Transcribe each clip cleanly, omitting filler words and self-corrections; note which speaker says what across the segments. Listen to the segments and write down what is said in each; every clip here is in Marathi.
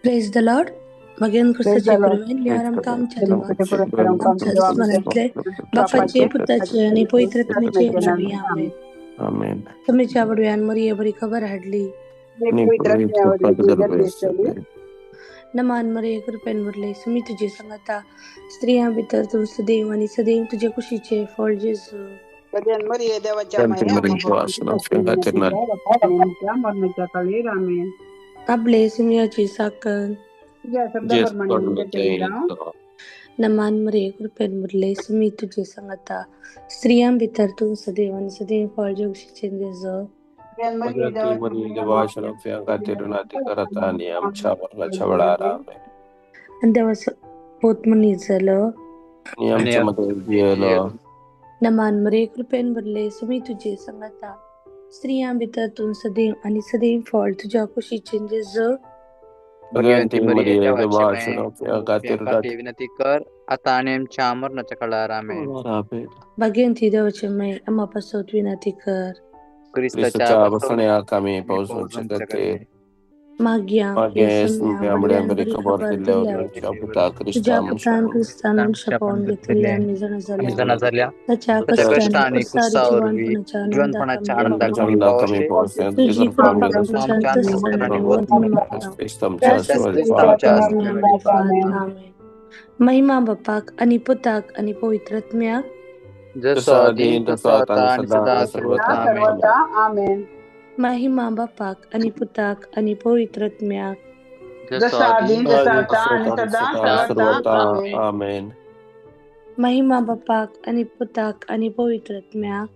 Speaker 1: Praise the Lord. मगेन
Speaker 2: Praise the
Speaker 1: ख्रिस्ताचे
Speaker 2: Lord.
Speaker 1: कृपेने आमच्या
Speaker 2: आमच्या
Speaker 1: स्मरणातले बापाचे पुताचे आणि पवित्र आत्म्याचे नावे आमेन.
Speaker 3: Amen.
Speaker 1: तुम्हीची आवडव्यान मरिये बरी खबर हाडली. नमान मरिये कृपेन भरले सुमी तुझे संगता स्त्रियां भितर तू सदैव आणि सदैव तुझे कुशीचे फळ जेजू.
Speaker 2: भजन मरिये देवाच्या
Speaker 3: Santi
Speaker 2: माया
Speaker 3: Maria, Sofia Caterinal.
Speaker 2: मरणाच्या काळी रामेन
Speaker 1: आपले सुमियाची साकन
Speaker 2: तुझ्या
Speaker 3: Yes,
Speaker 2: शब्दाप्रमाणे
Speaker 3: God
Speaker 2: मी
Speaker 3: will
Speaker 2: त्याचे
Speaker 3: tell
Speaker 2: राम
Speaker 3: you.
Speaker 1: नमान मरिये कृपेन भरले सुमी तुझे संगता स्त्रियां भितर तू सदैव आणि सदैव फळ जेजूचे जेजू.
Speaker 2: भजन मरिये
Speaker 3: Santi
Speaker 2: देवाच्या
Speaker 3: Maria,
Speaker 2: माया
Speaker 3: Sofia Caterinal, Caratani, आमच्या वडारामे.
Speaker 1: आणि देवा पोत म्हणी झालं.
Speaker 3: आणि आमच्या मध्ये गेलं.
Speaker 1: नमान मरिये कृपेन भरले सुमी तुझे संगता स्त्रियां भितर तू सदैव आणि सदैव फळ तुझ्या कुशीचे जेजू.
Speaker 3: भगवंती मरिये देवाची Sofia Caterinal.
Speaker 4: विनंती कर आता आणि आमच्या मरणाच्या काळात आमेन.
Speaker 1: भाग्यवंती देवाचे माय आम्हापासून विनंती कर.
Speaker 3: ख्रिस्ताच्या बसण्या कामी पाऊस शकते.
Speaker 1: माग्या
Speaker 3: बरी खबर दिल्यावर
Speaker 1: तुझ्या पुत्रान ख्रिस्तान मनुष्य पाहून घेतलेले आणि जण झाल्या त्याच्या कष्ट आणि जीवनपणाच्या आनंदात
Speaker 3: कमी
Speaker 1: तुझी कृपा शांत महिमा बापाक आणि पुताक आणि पवित्रत्म्याक
Speaker 3: जसा दिन तसा आता आणि सदा सर्वथा
Speaker 2: सर्वता आमेन.
Speaker 1: महिमा बापाक आणि पुताक आणि पवित्रत्म्याक
Speaker 2: जसा आधी तसा आता आणि सदा सर्वता आमेन.
Speaker 3: आमेन.
Speaker 1: महिमा बापाक आणि पुताक आणि पवित्रत्म्याक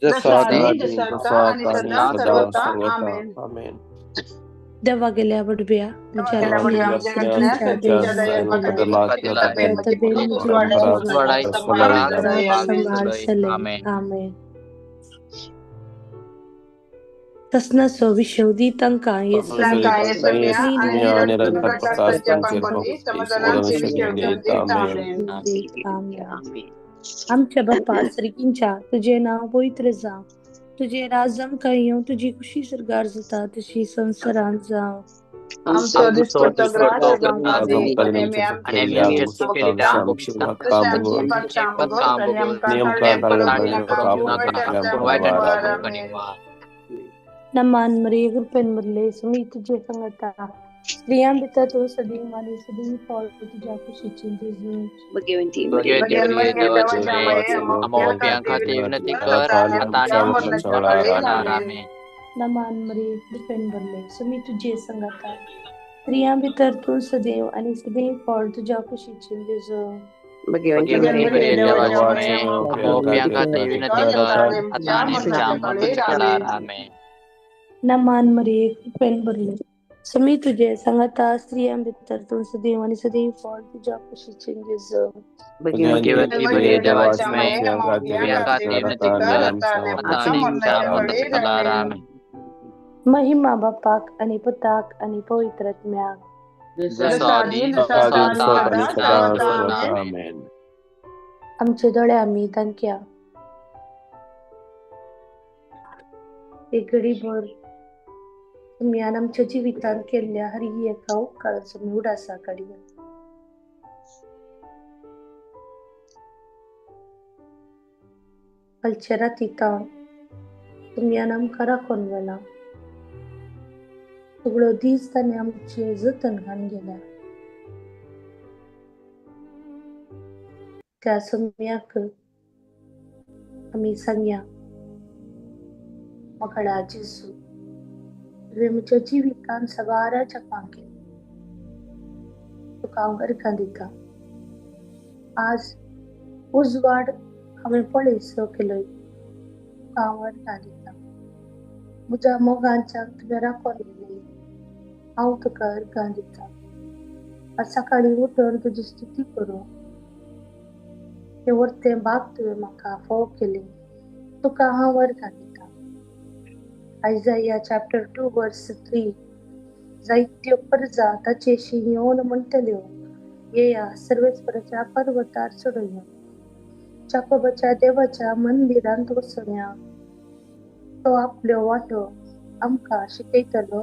Speaker 2: जसा आधी तसा आता आणि सदा सर्वता आमेन.
Speaker 3: आमेन.
Speaker 1: देवा गेल्या बडव्या तसना विश्वदी तंका आमच्या बाप्पा श्रीकींच्या तुझे नाव पवित्र जा. तुझे राजम काही तुझी खुशी सरगार जाता तशी संसारात जा.
Speaker 2: आमचं दिसतं नेहमी
Speaker 1: नमान मरिये कृपेन भरले सुमी तुझे संगता स्त्रियां भितर तू सदैव आणि सदैव फळ तुझ्या कुशीचे जेजू.
Speaker 4: भगवंती विनंती कर आता आणि
Speaker 1: नमान मरिये कृपेन भरले सुमी तुझे संगता स्त्रियां भितर तू सदैव आणि सदैव फळ तुझ्या कुशीचे जेजू. नमान मरिये कृपेन भरले सुमी तुझे संगता स्त्रियां भितर तू सदैव आणि सदैव फळ तुझ्या कुशीचे जेजू. महिमा बापाक आणि पुताक आणि पवित्रत्म्याक आमचे दोळे आम्ही तांक्या एक घडीभर तुम्ही आमच्या जिवितान केल्ल्या हरी एका उपकाराचो मी उडासा काढया. कालच्या रातीता तुम्ही आमकां राखून गेला. सगळो दीस ताणे आमचे जतन घान गेल्या. त्या सम्याक आम्ही सांगया मकडा जेजू तुवें म्हज्या जिवितान सवाराच्या पांके तुका हांव गर्कां दिता. आज उजवाड हांवें पळयसो केलोय तुका हांव गर्कां दिता. म्हज्या मोगांच्या तुवें राखून गेली हांव तुका गर्कां दिता. आज सकाळी उठून तुजी स्तुती करूं हे वर्ते बाग तुवें म्हाका फोव केली तुका हांव गर्कां दिता. Isaiah chapter 2 verse 3 जायत्यो परजा ताचेशी येवन म्हणटल्यो येया सर्वेस्पराच्या पर्वतार चढया जाकोबाच्या देवाच्या मंदिरांत वसोया. तो आपल्यो वाटो आमकां शिकयतलो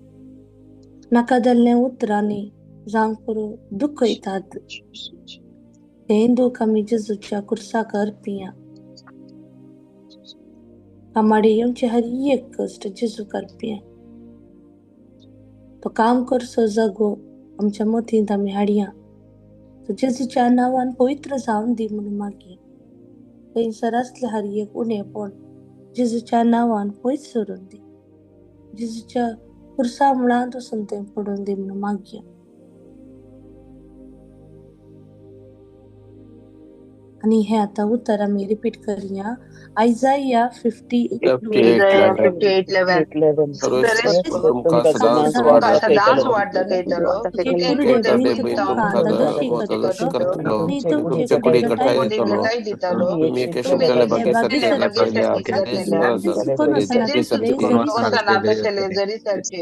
Speaker 1: नकादलने उतराने जांकरो दुःख येतात ते हिंदू कमी जेजूच्या कुर्साकर पिया हमारे येऊनचे हर एक कष्ट जेजू कर पिया तो काम करसो जगो आमच्या मोतींत आम्ही हाडया तो जेजूच्या नावान पवित्र जावन दी म्हणून मागी थंयसर असले हर एक उणेपण जेजूच्या नावान पयस सोडून दी जेजूच्या कुर्सा मुळांत वचून तें पडून दी म्हणून मागया आणि हे आता उतर आम्ही रिपीट करूया आयजाया
Speaker 3: 58:11 सर्वेश्वर तुमका सदांच वाढला केतलो
Speaker 1: कुरडे
Speaker 3: एकेका
Speaker 1: बहीण
Speaker 3: डेबी
Speaker 1: तुमका
Speaker 3: तुमका
Speaker 1: ददोशी
Speaker 3: मोदलश करतलो
Speaker 1: आणि तुमचे
Speaker 3: तुमचे
Speaker 1: कुडे
Speaker 3: कुडी
Speaker 1: गटाय
Speaker 3: गटाय दितलो तुम्ही एके शब्दाला
Speaker 1: तुमचे
Speaker 3: बाकी
Speaker 1: बागी
Speaker 3: सत्य
Speaker 1: सरके
Speaker 3: पडल्या
Speaker 1: चिकन वसना तसले जरी सरके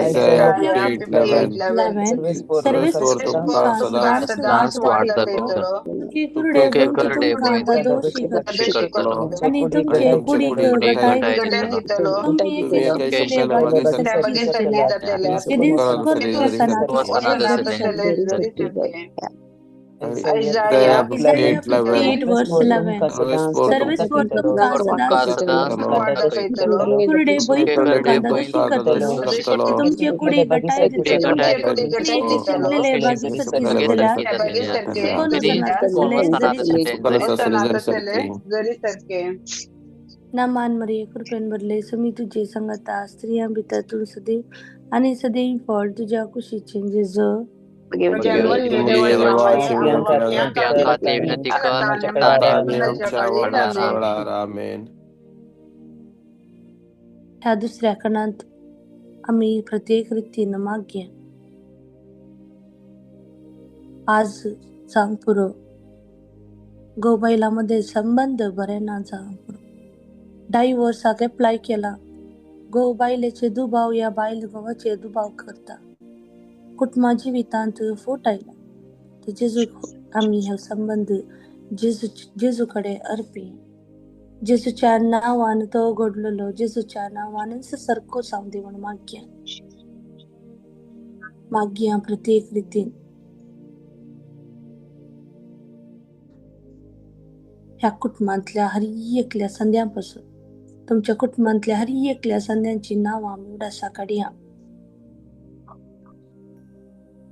Speaker 3: Isaiah 58:11
Speaker 1: सर्वेश्वर
Speaker 3: सर्वेश्वर तुमका
Speaker 1: तुमका
Speaker 3: सदांच
Speaker 1: सदांच वाढला केतलो तुमचे कुरडे
Speaker 3: तुमचे
Speaker 1: बहीण
Speaker 3: कुडी
Speaker 1: तुमका ददोशी
Speaker 3: करतलो
Speaker 1: आणि
Speaker 3: आणि
Speaker 1: तुमचे
Speaker 3: तुमचे
Speaker 1: कुडी
Speaker 3: कुडी
Speaker 1: गटाय
Speaker 3: गटाय
Speaker 1: दितलो
Speaker 3: दितलो
Speaker 1: तुम्ही
Speaker 3: तुम्ही
Speaker 1: एके
Speaker 3: एके
Speaker 1: तसले
Speaker 3: शब्दाला
Speaker 1: बागी
Speaker 3: बाकी
Speaker 1: सरकी जातल्या किती सुकन वसना तसले जरी सरके
Speaker 3: Isaiah
Speaker 1: Isaiah
Speaker 3: 58:11
Speaker 1: 58 verse 11
Speaker 3: Sarveshwar
Speaker 1: Sarveshwar तुमका सदांच
Speaker 3: करतलो
Speaker 1: कुरडे बैल तुमका ददोशी करतलो
Speaker 3: करतलो
Speaker 1: तुमचे कुडी गटाय दितलो आणि एके शिवलेले बागी सरकी जातल्या सुकन वसना तसले जरी सरके ना मान मरे कृपेन भरले समी तुझे संगता स्त्रिया भितरतून सदैव आणि सदैव फळ तुझ्या कुशीचे जेज
Speaker 3: आमेन
Speaker 1: ह्या दुसऱ्या कणांत आम्ही प्रत्येक रीतीनं मागया आज सांग पुरो गोबाईलामध्ये संबंध बरे ना जावं पुरो डायव्होर्साक अप्लाय केला गो बायलेचे दुबाव या बायल गोवाचे दुबाव करता कुटुंबा जिवितांत फूट आयला तर जेजू आम्ही हे संबंध जेजूकडे अर्पी जेजूच्या नावान तो घडलेलो जेजूच्या नावानच सारको जावं दे म्हणून मागया प्रत्येक रितीन ह्या कुटुंबांतल्या हर एकल्या संध्यापासून तुमच्या कुटुंबांतल्या हर एकल्या संध्यांची नांव आम्ही उडासा काडया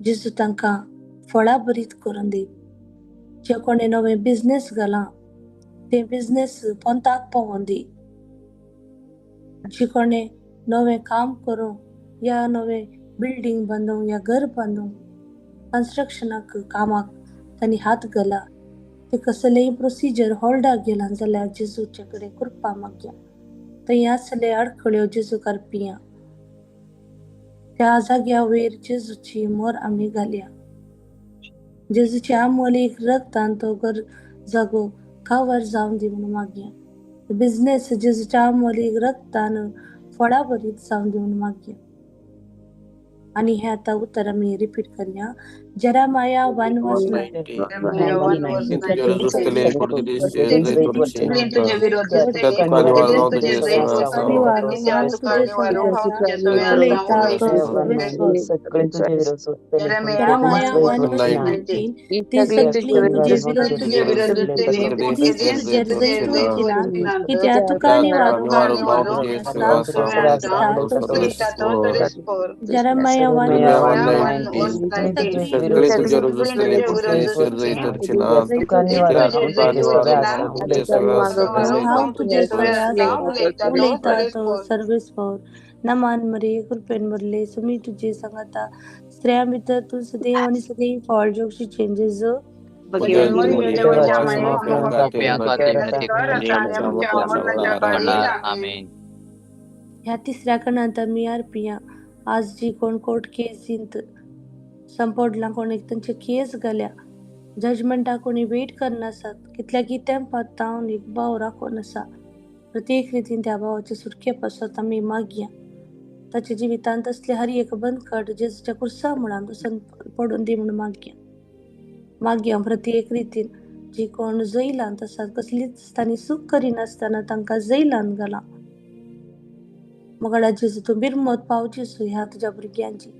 Speaker 1: जेजू तांकां फळां बरीत करून दी जे कोणे नवे बिझनेस घाला ते बिझनेस पंताक पावोवन दी जे कोणे नवे काम करूं या नवे बिल्डिंग बांदूं या घर बांदूं कन्स्ट्रक्शनाक कामाक तांणी हात घाला ते कसलेय प्रोसिजर होल्डाक गेला जाल्यार जेजूचे कडेन कृपा मागया थंय आसले अडखळ्यो जेजू करपिया त्या जाग्या वयर जेजूची मोर आमी घालया जेजूचे आमोलीक रक्तान तो घर जागो कावर जावन दी म्हणून मागया बिझनेस जेजूच्या आमोलीक रक्तान फळां बरीत जावन दी म्हणून मागया आणि हे आता उत्तर आम्ही रिपीट करूया जेरेमाया 1:9 जेरेमाया 1:19 ती सगळी तुझे विरोध कुडीचेर जर्जयतून कित्या तुका निवारो जेरेमाया 1:19
Speaker 3: सगळे तुझे रुजले
Speaker 1: हांव तुझे उलयता तो सर्वेस्वर नमान मरे कृपेन भरले सुमी तुझे सांगता स्त्रिया भितर तू सदैव आणि सदैव फळ जोगशी चेंजेस ह्या तिसऱ्या कणांत मी अर्पिया आज जी कोण कोर्ट केसींत संपडला कोणी तांचे केस घाल्या जजमेंटा कोणी वेट करनासात कितल्या कितें पातावन एक भाव राखून आसा प्रत्येक रितीन त्या भावाचे सुटके पासत आमी मागया ताच्या जिवितांत असले हर एक बंदखट जेजूच्या कुर्सा मुळान बसून पडून दी म्हणून मागया प्रत्येक रितीन जी कोण जैलांत आसात कसलीच तांणी सूख करिनासतना तांकां जैलांत घाला मगळा जेजू तू बिरमत पाव जेजू ह्या तुझ्या भुरग्यांची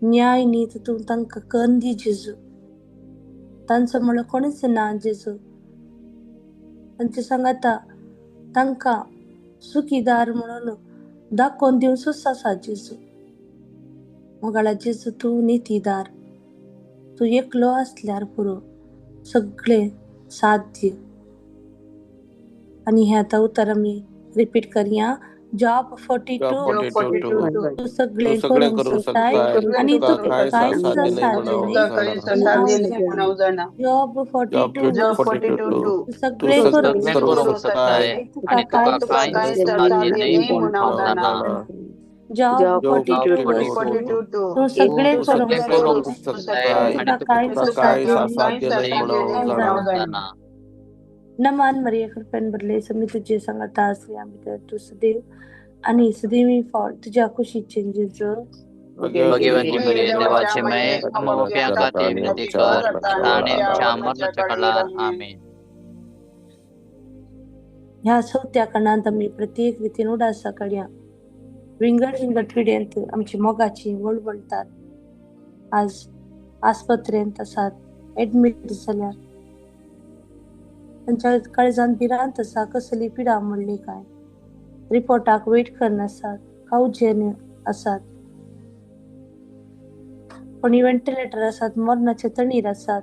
Speaker 1: न्याय नीत तू तांकां कंदी जेजू तांचो म्हळ्यार कोणीच ना जेजू तांचे सांगाता तांकां सुखीदार म्हणून दाखोवन दिवचोच आसा जेजू मगळा जेजू तू नितीदार तू एकलो असल्यार पुरो सगळे साध्य आणि हे आता उतर आमी रिपीट करया जॉब 42 तू सगळे करूंक शकताय आणि तुका कांयच असाध्य नाही जॉब 42 तू सगळे करूंक शकताय आणि तुका कांयच असाध्य नाही म्हणून जॉब 42 तू सगळे करूंक शकताय आणि तुका कांयच असाध्य नाही म्हणून नमान मरिया कृपेन भरले मी तुझे सांगता असले आम्ही तू सदैव आणि सदैवी फॉल तुझ्या खुशीचे जेजू
Speaker 4: भगवती मरिये देवाचे माय आमोप्या खातीर विनंती कर ताणे आमच्या मरणाच्या काळार आमेन.
Speaker 1: ह्या चौथ्या कणांत आम्ही प्रत्येक रितीन उडासा काढया विंगड पिड्यांत आमची मोगाची वळवळतात आज आस्पत्रेंत आसात एडमिट जाल्यार तांच्या काळजांत भिरांत आसा कसली पिडा म्हणली काय रिपोर्टाक वेट करनासात कावजेन आसात कोणी व्हेंटिलेटर आसात मरणाचे तणीर आसात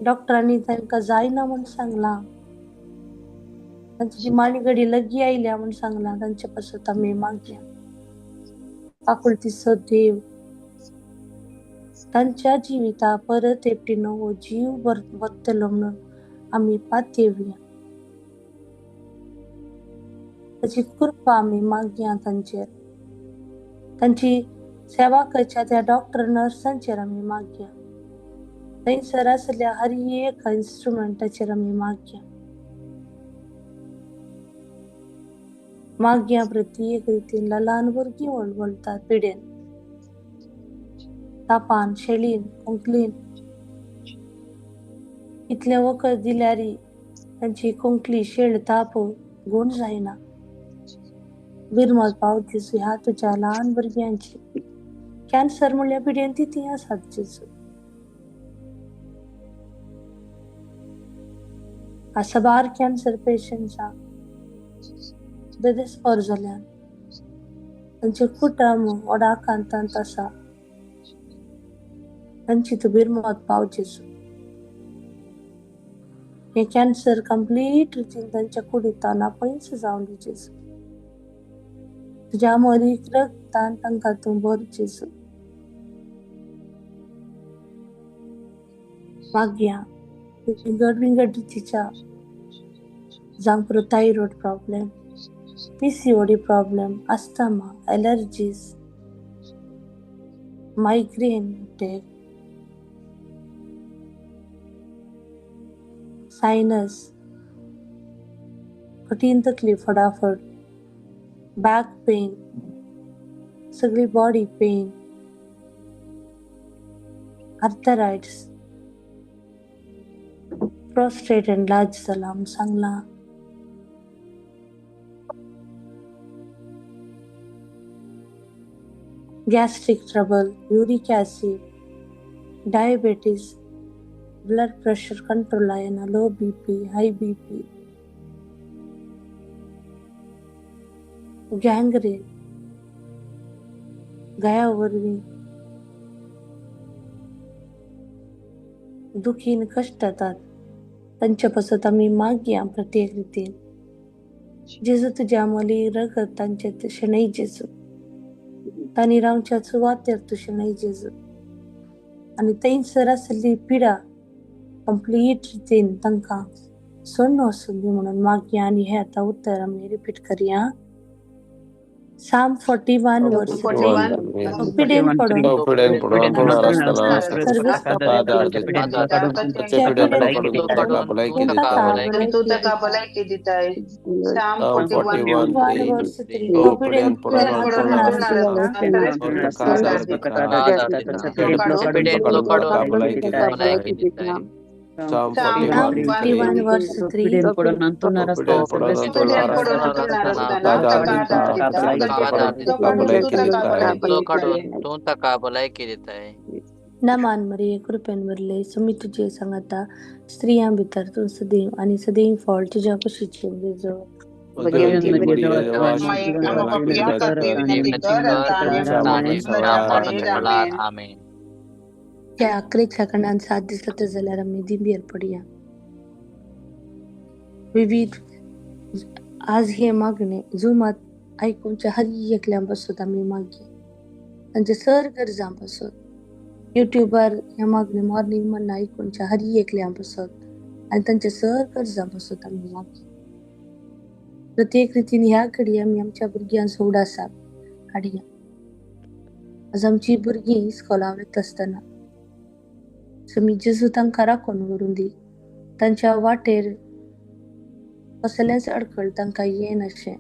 Speaker 1: डॉक्टरांनी तांकां जायना म्हूण सांगला तांची माणी घडी लगी आयल्या म्हूण सांगला तांचे पासून आमी मागया आकुलतीचो देव तांच्या जिविता परत एकटी नवो जीव भरतलो म्हणून आमी पातयेवया ताची कृपा आमी मागया तांचेर तांची सेवा करच्या त्या डॉक्टर नर्सांचेर आमी मागया थंयसर आसल्या हर एक इन्स्ट्रुमेंटाचेर आमी मागया प्रत्येक रितीन ल्हान भुरगीं वळवळतात पिडेन तापान शेळीन कोंकलीन इतले वखद दिल्यारी तांची कोंकली शेळ ताप गुण जायना बिरमत पावती ह्या तुझ्या ल्हान भुरग्यांची कॅन्सर म्हणल्या पिडेन ती आसात जेजू आसाबार कॅन्सर पेशंट्सा बेदेस्पर जाल्यान तांचे कुटुंब ओडाकांतांत आसा तांची तू बिरमत पाव जेजू हे कॅन्सर कंप्लीट रितीन तांच्या कुडींत नापयस जावली जेजू तुझ्या मरीक रगतान तांकां तूं भर जेजू मागया विंगड रितीच्या जावं पुरो thyroid problem PCOD problem asthma allergies migraine attack sinus कठीण तकलीफ फटाफट बॅक पेन सगळी बॉडी पेन आर्थराइट्स प्रोस्टेट एनलार्ज जाला म्हूण सांगला gastric trouble uric acid diabetes blood pressure control आयना लो BP हाय BP गँग्रेन गया वरवीं दुखीन कष्ट येतात तांच्या पासून आमी मागया प्रत्येक रितीन जेजू तुझ्या मली रगत तांचे तशें न्हय जेजू तांणी रावच्या सुवातेर तुझें न्हय जेजू आनी थंयसर आसली पिडा कंप्लीट रितीन तांकां सोडून वचून दी म्हणून मागया आनी हे आतां उतर आमी रिपीट करया Psalm 41 verse 3 पिडेन पडून
Speaker 2: तू ताका भलायकी दिताय. Psalm 41
Speaker 1: verse 3 पिडेन
Speaker 4: पडून
Speaker 3: Psalm
Speaker 1: Psalm
Speaker 3: 41:3.
Speaker 1: 41 verse 3.
Speaker 3: Soffriden prodotto narastana, tutta kadarditta kabalai kiritai.
Speaker 4: तो काढून तो तका भलाई केलीत आहे.
Speaker 1: नमान मरिये कृपेनवरले मी तुझे सांगता स्त्रियां भितर तू सदैव आणि सदैव फळ तुझ्या कुशीचे जवळ
Speaker 3: Oddio Maria, Giovanni,
Speaker 4: ताने अमर फळार आमेन.
Speaker 1: त्या अकरेच्या कणांत साथ दिसत जाल्यार आमी दिंबीर पडया. विविध आज हे मागणे जुमात ऐकूनच्या हरी एकल्यापासून आम्ही मागे त्यांचे सर गरजांपासून युट्यूबर हे मागणे मॉर्निंग म्हणणं ऐकूनच्या हरी एकल्यापासून आणि त्यांच्या सर गरजांपासून आम्ही मागे प्रत्येक रीतीने ह्या घडी आम्ही आमच्या भुरग्यांक सोडासा काडया. आज आमची भुरगीं इस्कॉला वयता असतना समी जेजू तांकां राखून व्हरून दी. तांच्या वाटेर कसलेंच अडखळ तांकां येनाशें,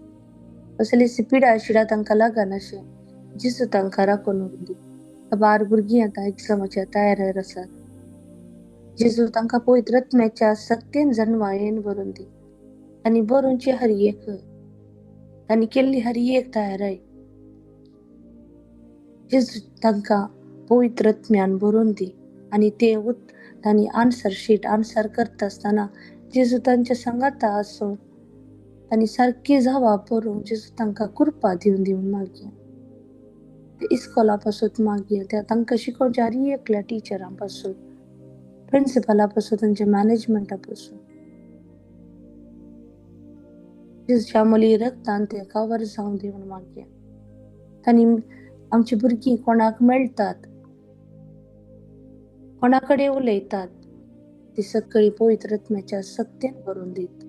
Speaker 1: कसलीच पिडा शिडा तांकां लागनाशें जेजू तांकां राखून व्हरून दी. बार भुरगीं आतां एग्जामाच्या तयारेर आसात. जेजू तांकां पवित्र आत्म्याच्या सत्तेन जन्मायेन भरून दी. तांणी बरोवची हरी एक तांणी केल्ली हरी एक तयाराय जेजू तांकां पवित्र आत्म्यान भरून दी. आणि ते तांणी आन्सर करता आसतना जेजू तांच्या सांगाता आसून तांणी सारकी जबाब बरोवंक जेजू तांकां कृपा दिवन मागया. ते इस्कॉला पासून मागया त्या तांकां शिकोवच्या हरी एकल्या टिचरां पासून प्रिन्सिपला पासून तांच्या मॅनेजमेंटा पासून जेजूच्या मोली रक्तान ते कवर जावन दिवन मागया. तांणी आमची भुरगीं कोणाक मेळटात, कोणा कडेन उलयतात ती सगळी पवित्र आत्म्याच्या सत्तेन भरून दीत.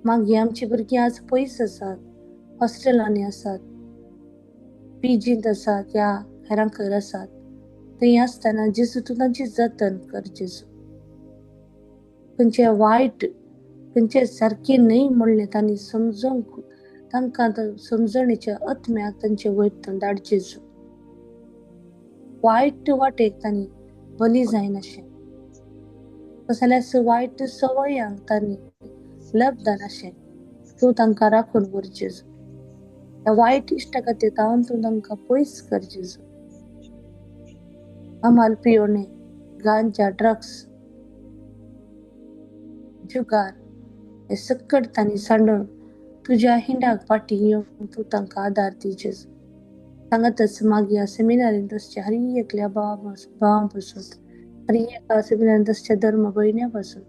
Speaker 1: मागीर आमची भुरगीं आज पयस आसात, हॉस्टेलांनी आसात, पीजींत आसात या हेरांकर आसात. थंय आसतना जेजू तूं तांची जतन कर. जेजू खंयचे वायट खंयचे सारके न्हय म्हणलें तांणी समजोवंक तांकां समजणेच्या आत्म्याक तांचे वयतून धाड. जेजू वायट वाटेक तांणी बली जायनाशें, कसल्याच वायट सवयांक तांणी लब जानाशें तूं तांकां राखून व्हर. जेजू त्या वायट इश्टागतींतावन तूं तांकां पयस कर. जेजू अमाल पियोने, गांजा, ड्रग्स, जुगार हे सकट तांणी सांडून तुज्या हिंडाक फाटी येवन तूं तांकां आदार दी. जेजू सांगातच मागया सेमिनारींत असच्या हरी एकल्या भावां पासून हरी एका सेमिनारींत असच्या धर्म भयण्या पासून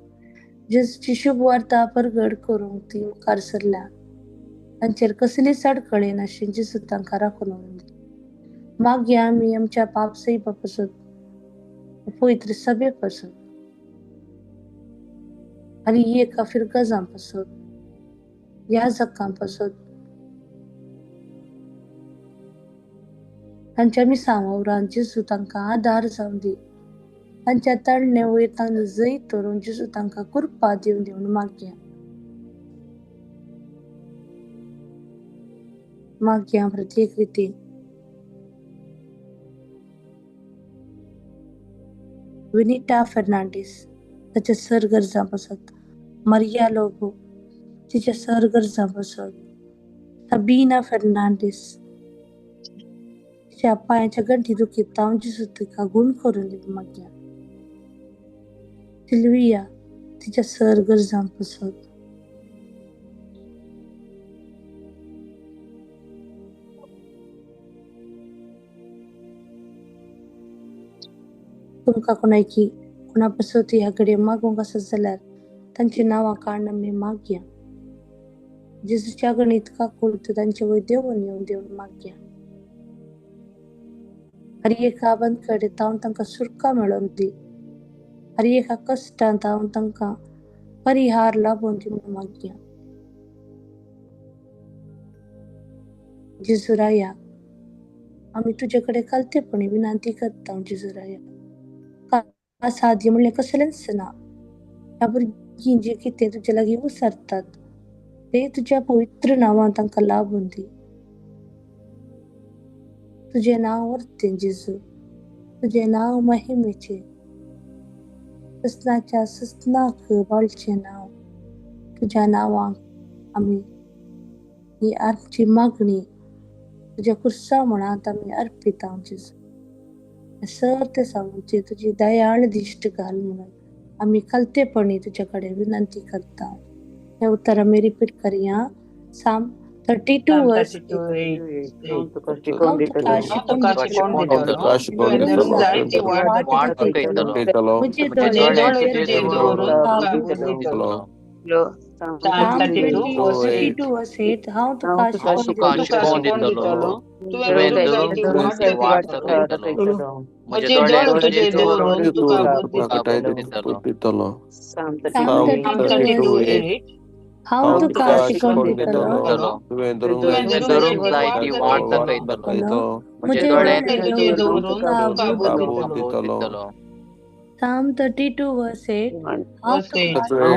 Speaker 1: जेजूची शुभ वार्ता परगड करूंक ती मुखार सरल्या. तांचेर कसलीच अडखळ येनाशी जेजू तांकां राखून व्हरून दी. मागया आमी आमच्या पाप सैपा पासून पवित्र सभे पासून हरी एका फिरगजां पासून याजकां पासून तांच्या मिसां जेजू तांकां आदार जावन दी. तांच्या तळणे वयर तांणी जैत धरून जेजू तांकां कृपा दिवन मागया. मागया प्रत्येक रितीन विनिटा फर्नांडीस ताच्या सर गरजां पासून, मारिया लोबो तिच्या सर गरजां पासून, सबीना फर्नांडीस तिच्या पांयाच्या गंठी दुखीत तावन जेजू तिका गुण करून दिवन मागया. सिल्विया तिच्या सर गरजां पासून, तुमकां कोणा पासून ह्या घडये मागूंक आसत जाल्यार तांची नांवां काडून आमी मागया. जेजूच्या गणित काकूळत तांचे वयर देंवून येवन मागया. हरी एका बंदकडे तावन तांकां सुटका मेळोवन दी. हरी एका कश्टांत तावन तांकां परिहार लाभून दी म्हणून मागया. जेजू राया आमी तुजे कडेन कालतेपणी विनंती करता. जेजू राया साध्य म्हणलें कसलेंच ना. ह्या भुरगीं जे कितें तुजे लागीं उसरतात ते तुज्या पवित्र नांवान तांकां लाभून दी. तुजें नांव व्हरतें जेजू, तुजें नांव महिमेचें. ससनाच्या ससनाक बाळचे नाव तुझ्या नावाक आम्ही ही आमची मागणी तुझ्या कुर्सा म्हणात आम्ही अर्पित आमची सत्य सांगूचे तुझी दयाळ दिष्ट घाल म्हणून आम्ही कलतेपणी तुझ्याकडे विनंती करता. हे उत्तर आम्ही रिपीट करूया. साम 32 वर्स हांव तुका शिकवण दितलो मुझे दोळ्यांचेर देव दवरून तुका Psalm 32 verse 8 हांव तुका शिकवण दितलो
Speaker 4: तुवें धरून जायती वाट दाखयतलो. म्हजे दोळे तुजे दवरून तुका बुद्धी दितलो.
Speaker 1: Psalm 32 verse 8 हांव तुका शिकवण दितलो
Speaker 3: तुवें
Speaker 4: धरून जायती वाट दाखयतलो.
Speaker 1: मुझे
Speaker 4: दोळे
Speaker 1: तुजे
Speaker 4: तुजे
Speaker 1: दवरून
Speaker 4: दवरून
Speaker 1: तुका
Speaker 4: तुका
Speaker 1: बुद्धी
Speaker 4: बोध दितलो.
Speaker 1: Psalm 32 verse 8 हांव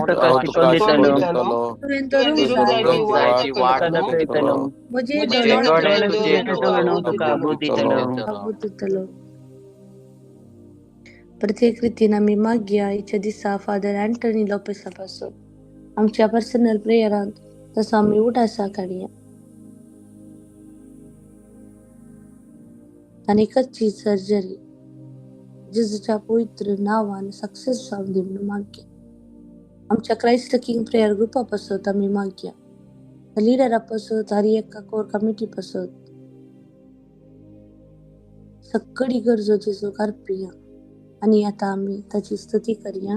Speaker 1: तुका
Speaker 3: तुका शिकवण दितलो
Speaker 1: तुवें धरून
Speaker 4: जायती वाट दाखयतलो.
Speaker 1: मुझे
Speaker 4: दोळे
Speaker 1: दोळे
Speaker 4: तुजे दवरून तुका बुद्धी
Speaker 1: दितलो. प्रत्येक रीतीन आम्ही मागया हेच्या दिसा फादर अँटनी लोपेसा पासून आमच्या पर्सनल प्रेयरांत तसो आम्ही उडासा काडया. आनी कच्ची सर्जरी जेजूच्या पवित्र नावान सक्सेस जावन दी म्हणून मागया. आमच्या क्राइस्ट किंग प्रेयर ग्रुपा पासत आम्ही मागया. लिडरा पासत हर एका कोर कमिटी पासत सगळी गरजो जेजू करपिया. आणि आता आम्ही त्याची स्तुती करूया.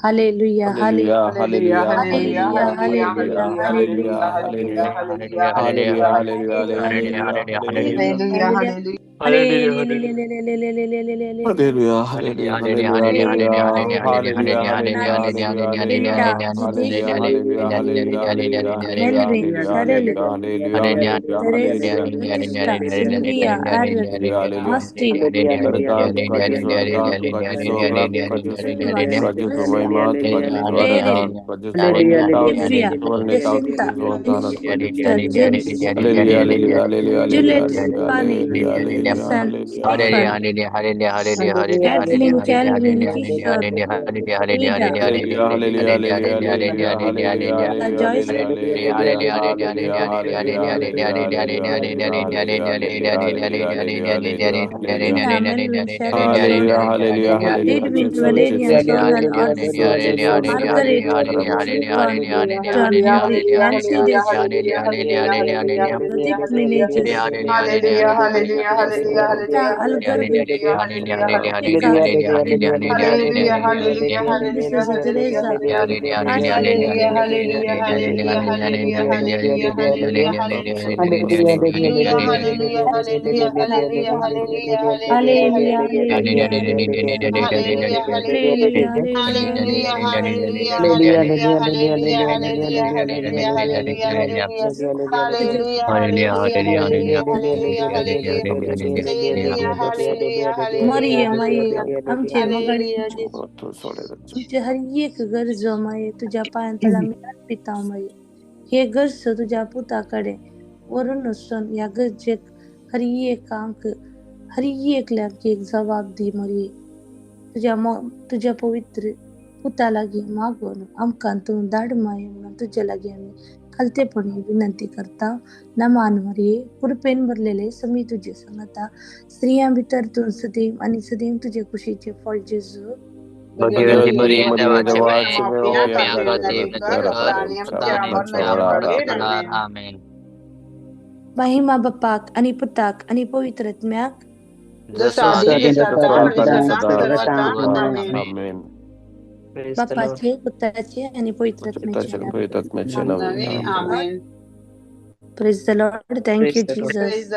Speaker 1: Hallelujah
Speaker 3: hallelujah hallelujah
Speaker 1: hallelujah
Speaker 3: hallelujah
Speaker 1: hallelujah
Speaker 3: hallelujah hallelujah hallelujah hallelujah hallelujah
Speaker 1: Juliet Stefani, Vincent Stefan, Kathleen Calvin Kishore, Ida, Joyce, Rita, Melvin, Sharon, Sonia, Edwin, Valerian, Sonal, Audrey, Margaret, Stefan, John, Mary, Nancy, Pratik, Mine, Jesus, Algar, Ika, Mrs. Teresa, Ashley, Hallelujah, Maria, आमचे मगणे तुमचे हर एक गरज माये तुझ्या पायांतळा मी अर्पिता माये. हे गरज तुझ्या पुताकडे वरून नसून या गरजेक हर एक एक जबाब दी मरिये. तुझ्या पवित्र पुता लागी मागून आमकां तू धाड माये म्हणून तुझ्या लागी आम्ही खालतेपणी विनंती करता. नमान मरिये कृपेन भरलेले समी तुझे सांगता स्त्रियां भितर तू सदैव आणि सदैव तुझे खुशीचे फळ जेजू महिमा बापाक आणि पुताक आणि पवित्रात्म्याक बापाचे पुत्राचे आणि पवित्रात्म्याचे नावाने. Praise the Lord. Thank you, Jesus.